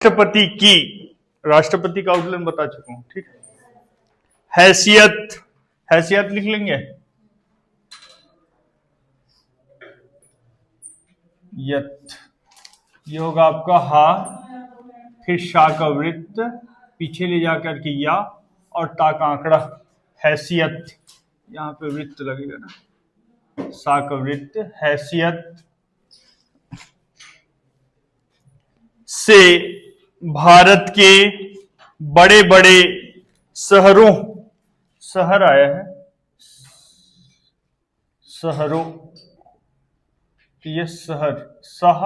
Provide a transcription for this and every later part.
राष्ट्रपति की, राष्ट्रपति का आउटलाइन बता चुका हूं, ठीक है। हैसियत, हैसियत लिख लेंगे, यत, ये होगा आपका हा, फिर शा का वृत्त, पीछे ले जाकर के या, और ता का आंकड़ा, हैसियत, यहां पे वृत्त लगेगा ना, सा का वृत्त, हैसियत से भारत के बड़े बड़े शहरों, शहर आया है, शहरों, ये शहर, सह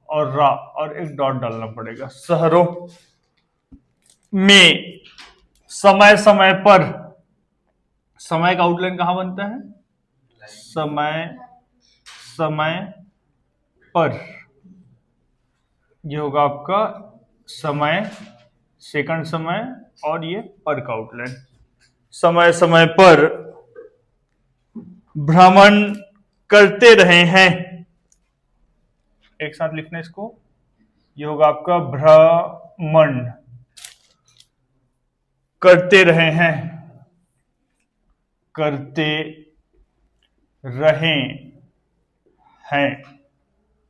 और रा और एक डॉट डालना पड़ेगा, शहरों में समय समय पर, समय का आउटलाइन कहां बनता है, समय समय पर, ये होगा आपका समय, सेकंड समय, और ये पर का आउटलाइन, समय समय पर भ्रमण करते रहे हैं, एक साथ लिखना इसको, ये होगा आपका भ्रमण करते रहे हैं, करते रहे हैं,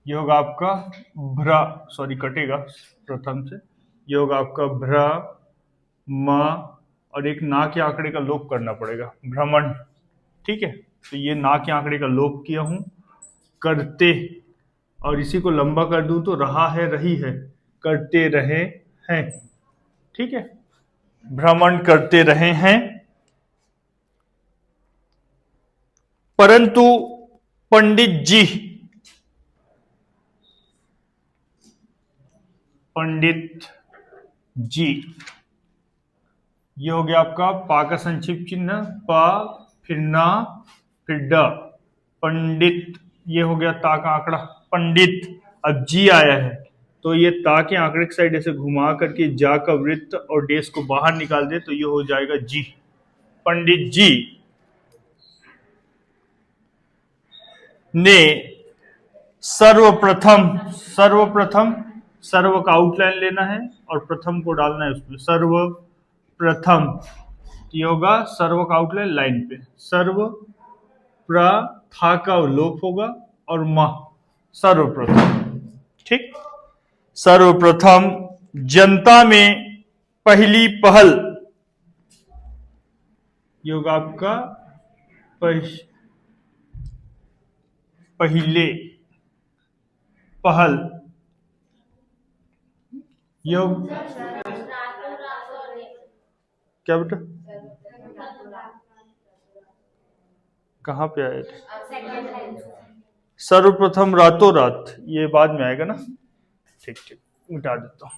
ये होगा आपका कटेगा प्रथम से, ये होगा आपका म, और एक ना के आंकड़े का लोप करना पड़ेगा, भ्रमण, ठीक है। तो ये ना के आंकड़े का लोप किया हूं, करते, और इसी को लंबा कर दूं तो रहा है, रही है, करते रहे हैं, ठीक है, भ्रमण करते रहे हैं, परंतु पंडित जी, पंडित जी, ये हो गया आपका पा का संक्षिप्त चिन्ह, पा, फिर ना, फिर ड, पंडित, ये हो गया ता का आंकड़ा, पंडित, अब जी आया है तो ये ता के आंकड़े की साइड ऐसे घुमा करके जा का वृत्त और डेस को बाहर निकाल दे तो ये हो जाएगा जी, पंडित जी ने सर्वप्रथम, सर्वप्रथम, सर्व का आउटलाइन लेना है और प्रथम को डालना है उसमें, सर्वप्रथम, ये होगा सर्व का आउटलाइन लाइन पे, सर्व, था का लोप होगा और म, सर्वप्रथम, ठीक, सर्वप्रथम जनता में पहली पहल, ये होगा आपका पहले पहल, योग, क्या बेटा, कहां पे आए थे, सर्वप्रथम रातों रात, ये बाद में आएगा ना, ठीक ठीक, मिटा देता हूं,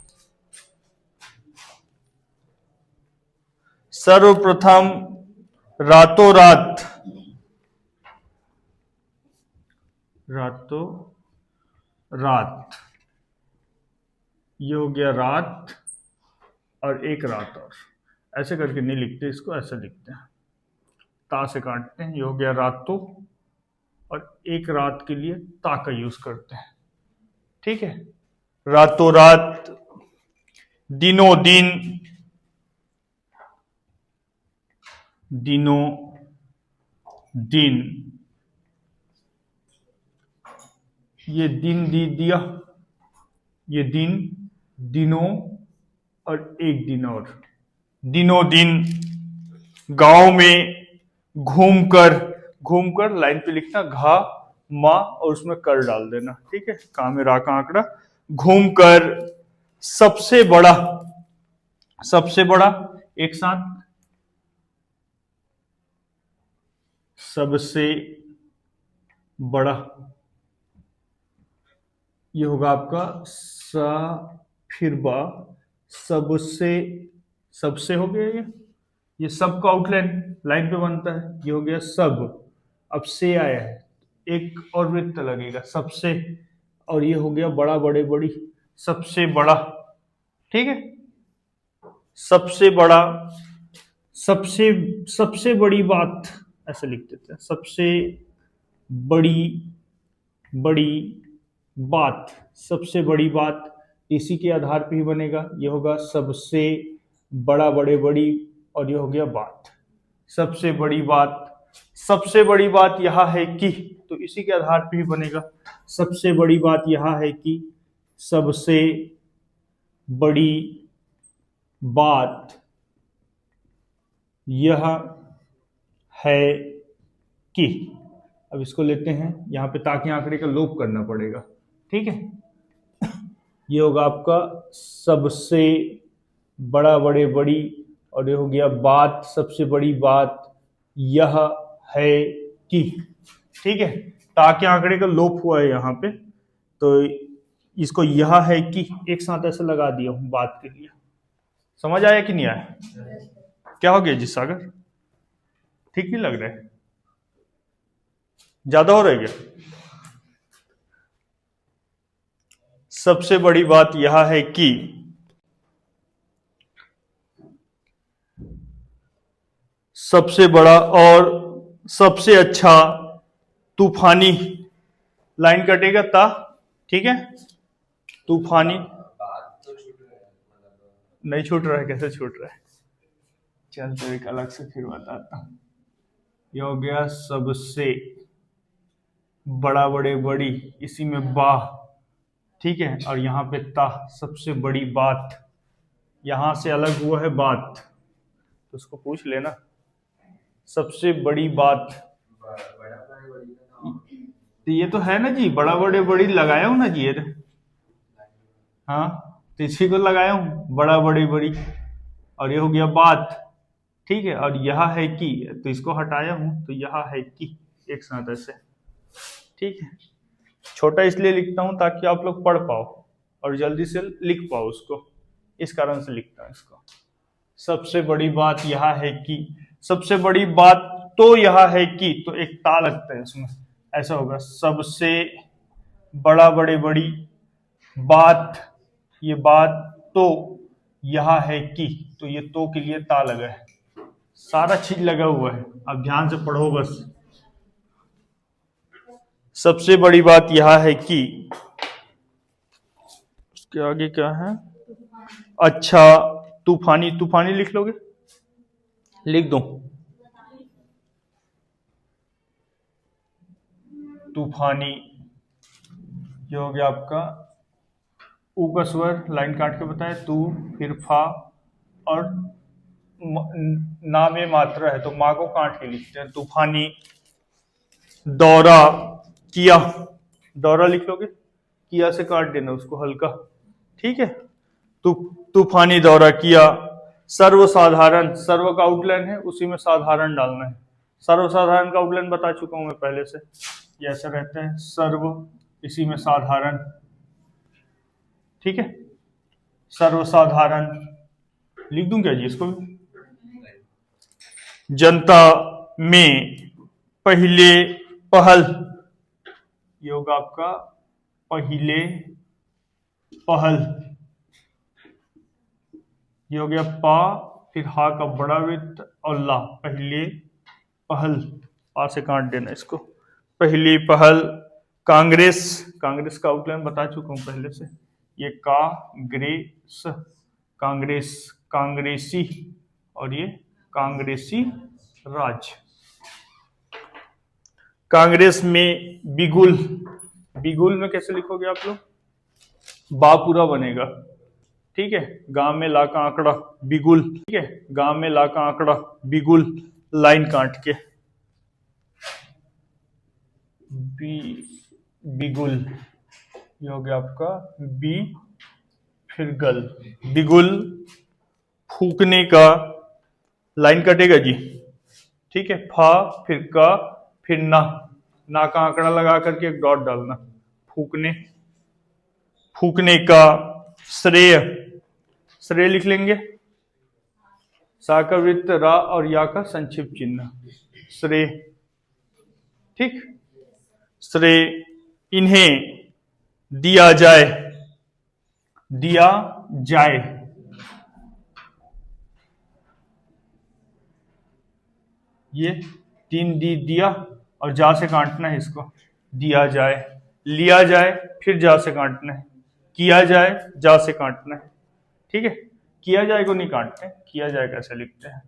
सर्वप्रथम रातों रात, रातों रात, ये हो गया रात और एक रात, और ऐसे करके नहीं लिखते इसको, ऐसे लिखते हैं, ता से काटते हैं, ये हो गया रातों, और एक रात के लिए ता का यूज करते हैं, ठीक है, रातों रात, दिनों दिन, दिनों दिन, ये दिन दी दिया, ये दिन, दिनों, और एक दिन और, दिनों दिन गांव में घूमकर, घूमकर लाइन पे लिखना, घा, मा, और उसमें कर डाल देना, ठीक है, का में रा का आंकड़ा, घूमकर सबसे बड़ा, सबसे बड़ा, एक साथ, सबसे बड़ा, ये होगा आपका सा, फिर बा, सबसे, सबसे हो गया ये सब का आउटलाइन लाइन पे बनता है, ये हो गया सब, अब से आया है, एक और वृत्त लगेगा सबसे, और ये हो गया बड़ा, बड़े बड़ी, सबसे बड़ा, ठीक है, सबसे बड़ा, सबसे, सबसे बड़ी बात, ऐसे लिख देते हैं, सबसे बड़ी, बड़ी बात, सबसे बड़ी बात, इसी के आधार पे ही बनेगा। ये होगा सबसे बड़ा बड़े बड़ी, और ये हो गया बात, सबसे बड़ी बात। सबसे बड़ी बात यह है कि, तो इसी के आधार पे ही बनेगा। सबसे बड़ी बात यह है कि, सबसे बड़ी बात यह है कि, अब इसको लेते हैं यहां पे, ताकि आंकड़े का लोप करना पड़ेगा। ठीक है, ये होगा आपका सबसे बड़ा बड़े बड़ी, और ये हो गया बात, सबसे बड़ी बात यह है कि। ठीक है, ताकि आंकड़े का लोप हुआ है यहाँ पे, तो इसको यह है कि एक साथ ऐसे लगा दिया हूं बात के लिए। समझ आया कि नहीं आया? क्या हो गया जी सागर, ठीक नहीं लग रहा है? ज्यादा हो रहा है क्या? सबसे बड़ी बात यह है कि सबसे बड़ा और सबसे अच्छा तूफानी, लाइन कटेगा ता, ठीक है, तूफानी नहीं छूट रहा है, कैसे छूट रहा है? चल तो एक अलग से फिर बताता हूं। यह हो गया सबसे बड़ा बड़े बड़ी, इसी में बा, ठीक है, और यहाँ पे ता, सबसे बड़ी बात, यहां से अलग हुआ है बात, तो उसको पूछ लेना। सबसे बड़ी बात, तो ये तो है ना जी, बड़ा बड़े बड़ी लगाया हूं ना जी, ये हाँ, तो इसी को लगाया हूं, बड़ा बड़ी बड़ी, और ये हो गया बात। ठीक है, और यह है कि, तो इसको हटाया हूं, तो यह है कि, एक साथ ऐसे। ठीक है, छोटा इसलिए लिखता हूं ताकि आप लोग पढ़ पाओ और जल्दी से लिख पाओ उसको, इस कारण से लिखता हूं इसको। सबसे बड़ी बात यह है कि, सबसे बड़ी बात तो यह है कि, तो एक ता लगता है इसमें, ऐसा होगा सबसे बड़ा बड़े बड़ी बात, ये बात तो यह है कि, तो ये तो के लिए ता लगा है, सारा चीज लगा हुआ है, अब ध्यान से पढ़ो बस। सबसे बड़ी बात यह है कि, उसके आगे क्या है, अच्छा तूफानी, तूफानी लिख लोगे? लिख दो, तूफानी। ये हो गया आपका ऊ का स्वर, लाइन काट के बताए, तू, फिर फा, और ना में मात्रा है तो माँ को काट के लिखते हैं, तूफानी। दौरा किया, दौरा लिख लोगे, किया से काट देना उसको हल्का। ठीक है, तूफानी दौरा किया। सर्वसाधारण, सर्व का आउटलाइन है, उसी में साधारण डालना है। सर्वसाधारण का आउटलाइन बता चुका हूं मैं पहले से, ये ऐसा रहता है, सर्व इसी में साधारण। ठीक है, सर्वसाधारण लिख दूं क्या जी इसको भी? जनता में पहले पहल, ये होगा आपका पहले पहल। ये हो गया पा, फिर हा का बड़ा वृत्त और ला, पहले पहल, पा से काट देना इसको, पहली पहल। कांग्रेस, कांग्रेस का आउटलाइन बता चुका हूं पहले से, ये कांग्रेस, कांग्रेस, कांग्रेसी, और ये कांग्रेसी राज। कांग्रेस में बिगुल, बिगुल में कैसे लिखोगे आप लोग? बा पूरा बनेगा। ठीक है, गांव में ला का आंकड़ा बिगुल, ठीक है, गांव में ला का आंकड़ा बिगुल, लाइन काट के, बिगुल। ये हो गया आपका बी, फिर गल, बिगुल। फूकने का, लाइन कटेगा जी, ठीक है, फा, फिर का, फिर ना, ना का आंकड़ा लगा करके एक डॉट डालना, फूकने। फूकने का श्रेय, श्रेय लिख लेंगे, सा का वृत्त, रा और या का संक्षिप्त चिन्ह, श्रेय। ठीक, श्रेय। इन्हें दिया जाए, दिया जाए, ये तीन दी दिया और जा से काटना है इसको, दिया जाए। लिया जाए, फिर जा से काटना है, किया जाए, जा से काटना है, ठीक है। किया जाए को नहीं काटते, किया जाए कैसे लिखते हैं,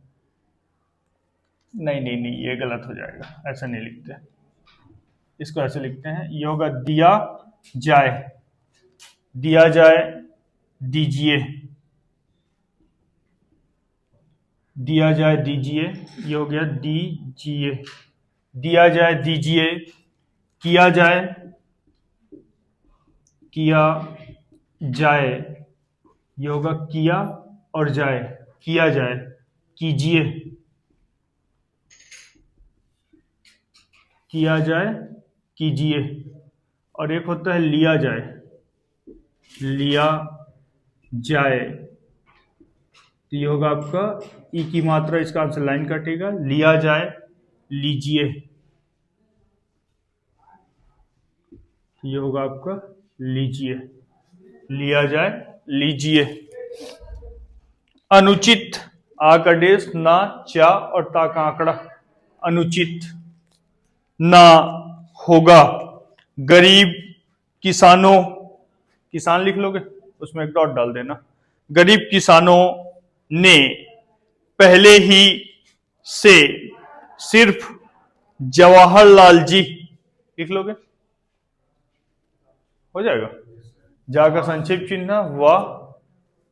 नहीं नहीं नहीं, ये गलत हो जाएगा, ऐसा नहीं लिखते, इसको ऐसे लिखते हैं, ये होगा दिया जाए, दिया जाए, दीजिए, दिया जाए दीजिए, ये हो गया दीजिए, दिया जाए दीजिए, किया जाए, किया जाए, ये होगा किया और जाए, किया जाए, कीजिए, किया जाए, कीजिए, और एक होता है लिया जाए, लिया जाए, तो ये होगा आपका ई की मात्रा, इसका आंसर लाइन कटेगा, लिया जाए, लीजिए, ये होगा आपका लीजिए, लिया जाए, लीजिए। अनुचित, आ का डेस, ना, चा और ता का आंकड़ा, अनुचित, ना होगा, गरीब किसानों, किसान लिख लोगे, उसमें एक डॉट डाल देना, गरीब किसानों ने पहले ही से सिर्फ जवाहरलाल जी लिख लोगे, हो जाएगा, जा का संक्षेप चिन्ह वाह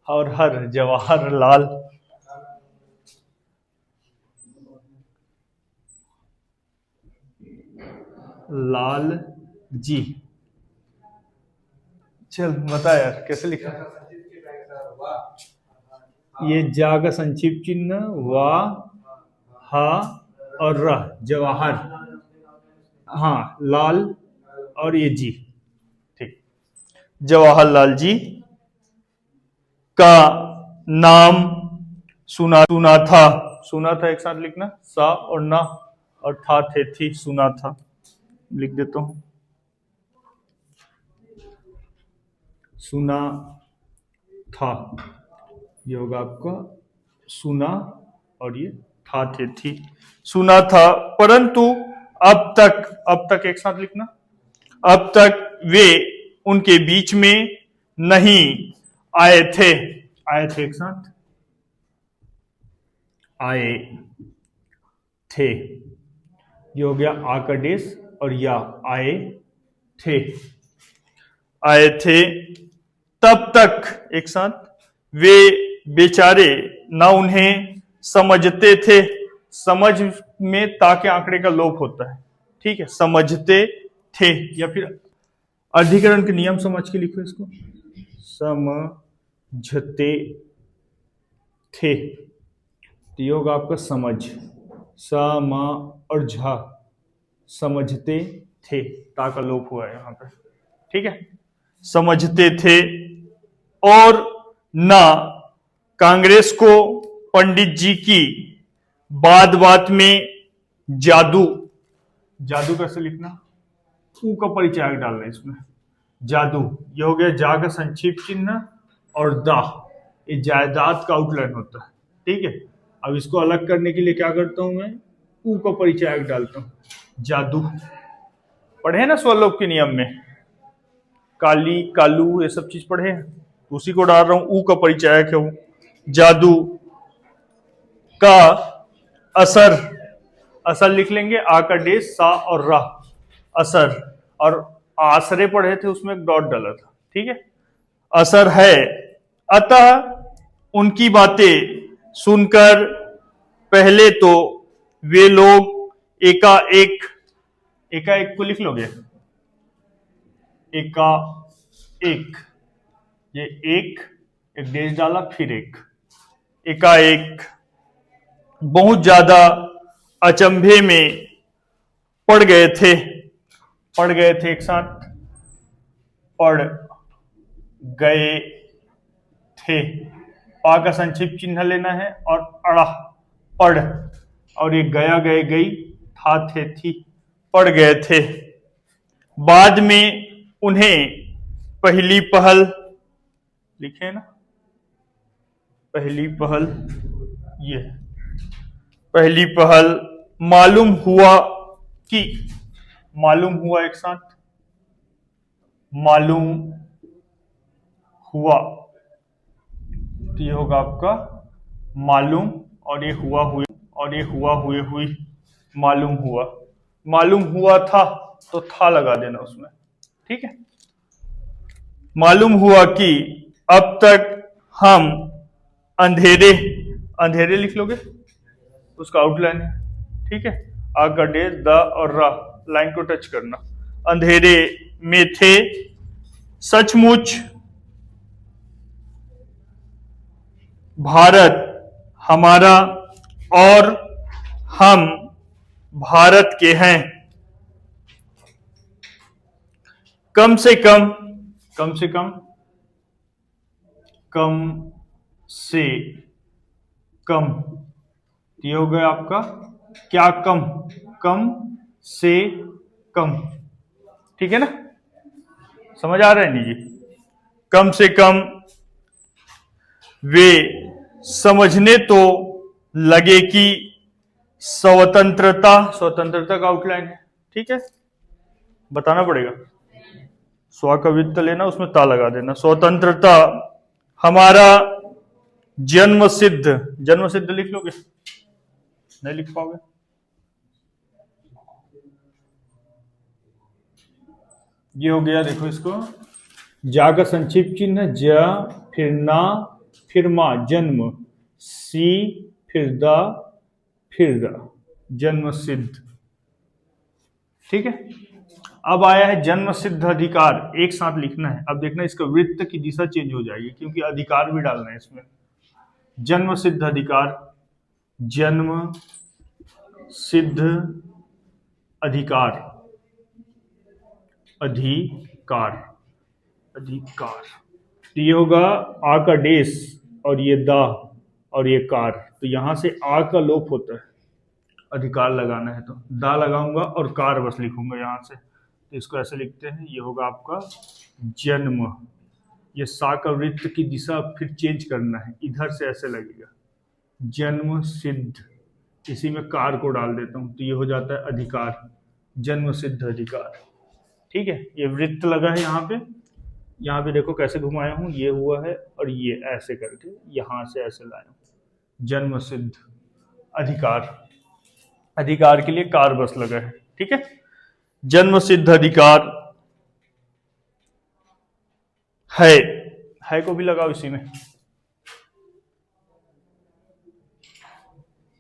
और हर, जवाहरलाल, लाल जी। चल बता यार कैसे लिखा, ये जा का संक्षिप्त चिन्ह वाह, हा और र, जवाहर, हाँ लाल और ये जी, ठीक, जवाहरलाल जी का नाम सुना, सुना था, सुना था एक साथ लिखना, सा और ना और था थे थी, सुना था, लिख देता हूं, सुना था, ये होगा आपका सुना और ये था थे थी, सुना था, परंतु अब तक एक साथ लिखना, अब तक वे उनके बीच में नहीं आए थे, आए थे एक साथ, आए थे, ये हो गया आ का डेस और या, आए थे, आए थे, तब तक एक साथ वे बेचारे ना उन्हें समझते थे, समझ में ताके आंकड़े का लोप होता है, ठीक है, समझते थे, या फिर अधिकरण के नियम समझ के लिखो इसको, समझते थे, तो ये होगा आपका समझ, सा मा और झा, समझते थे, ता का लोप हुआ है यहां पे, ठीक है, समझते थे, और ना कांग्रेस को पंडित जी की बात बात में जादू, जादू कैसे लिखना, ऊ का परिचय डालना है इसमें, जादू, ये हो गया जा का संक्षिप्त चिन्ह और दा, ये जायदाद का आउटलाइन होता है, ठीक है। अब इसको अलग करने के लिए क्या करता हूं मैं, ऊ का परिचय डालता हूं, जादू, पढ़े ना स्वलोक के नियम में, काली कालू ये सब चीज पढ़े, उसी को डाल रहा हूं, ऊ का परिचय है वो, जादू का असर, असर लिख लेंगे, आ का डेस, सा और रा, असर, और आसरे पढ़े थे उसमें एक डॉट डाला था, ठीक है, असर है, अतः उनकी बातें सुनकर पहले तो वे लोग एकाएक, एकाएक को लिख लोगे, एकाएक, ये एक डेश डाला फिर एक, एकाएक बहुत ज्यादा अचंभे में पड़ गए थे, पड़ गए थे एक साथ, पड़ गए थे, पा का संक्षिप्त चिन्ह लेना है और अड़ा, पढ़, और ये गया गए गई, था थे थी, पड़ गए थे, बाद में उन्हें पहली पहल, लिखे ना, पहली पहल, ये पहली पहल मालूम हुआ कि, मालूम हुआ एक साथ, मालूम हुआ, तो ये होगा आपका मालूम, और ये हुआ हुए, और ये हुआ हुए हुई, मालूम हुआ। मालूम हुआ था तो था लगा देना उसमें, ठीक है। मालूम हुआ कि अब तक हम अंधेरे, अंधेरे लिख लोगे, उसका आउटलाइन है, ठीक है। आ का डेज, द और रा, लाइन को टच करना। अंधेरे में थे, सचमुच भारत हमारा, और हम भारत के हैं। कम से कम, कम से कम, कम से कम, ये हो गया आपका क्या, कम, कम से कम, ठीक है ना, समझ आ रहा है नहीं जी। कम से कम वे समझने तो लगे कि स्वतंत्रता, स्वतंत्रता का आउटलाइन है, ठीक है, बताना पड़ेगा। स्व कवित्व लेना, उसमें ता लगा देना। स्वतंत्रता हमारा जन्म सिद्ध, जन्म सिद्ध लिख लोगे, नहीं लिख पाओगे। ये हो गया, देखो इसको, जा का संक्षिप्त चिन्ह, ज, फिर ना, फिर मा, जन्म, सी, फिर दा, फिर रा, जन्म सिद्ध, ठीक है। अब आया है जन्म सिद्ध अधिकार, एक साथ लिखना है। अब देखना इसका वृत्त की दिशा चेंज हो जाएगी, क्योंकि अधिकार भी डालना है इसमें। जन्म सिद्ध अधिकार, जन्म सिद्ध अधिकार, अधिकार, अधिकार, तो ये होगा आ का डेस, और ये दा, और ये कार, तो यहां से आ का लोप होता है, अधिकार लगाना है तो दा लगाऊंगा और कार बस लिखूंगा यहां से, तो इसको ऐसे लिखते हैं, ये होगा आपका जन्म। ये सा का वृत्त की दिशा फिर चेंज करना है, इधर से ऐसे लगेगा, जन्म सिद्ध, इसी में कार को डाल देता हूं, तो ये हो जाता है अधिकार, जन्म सिद्ध अधिकार, ठीक है। ये वृत्त लगा है यहाँ पे देखो कैसे घुमाया हूं, ये हुआ है और ये ऐसे करके यहां से ऐसे लाया हूं, जन्म सिद्ध अधिकार, अधिकार के लिए कार बस लगा है, ठीक है। जन्म सिद्ध अधिकार है को भी लगाओ इसी में,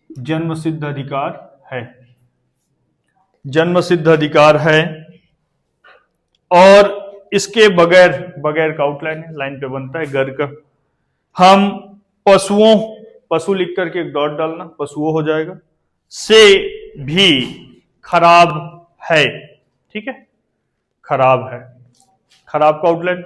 जन्म सिद्ध अधिकार है, जन्म सिद्ध अधिकार है, और इसके बगैर, बगैर का आउटलाइन है, लाइन पे बनता है घर का। हम पशुओं, पशु लिख करके एक डॉट डालना, पशुओं हो जाएगा, से भी खराब है, ठीक है, खराब है, खराब का आउटलाइन,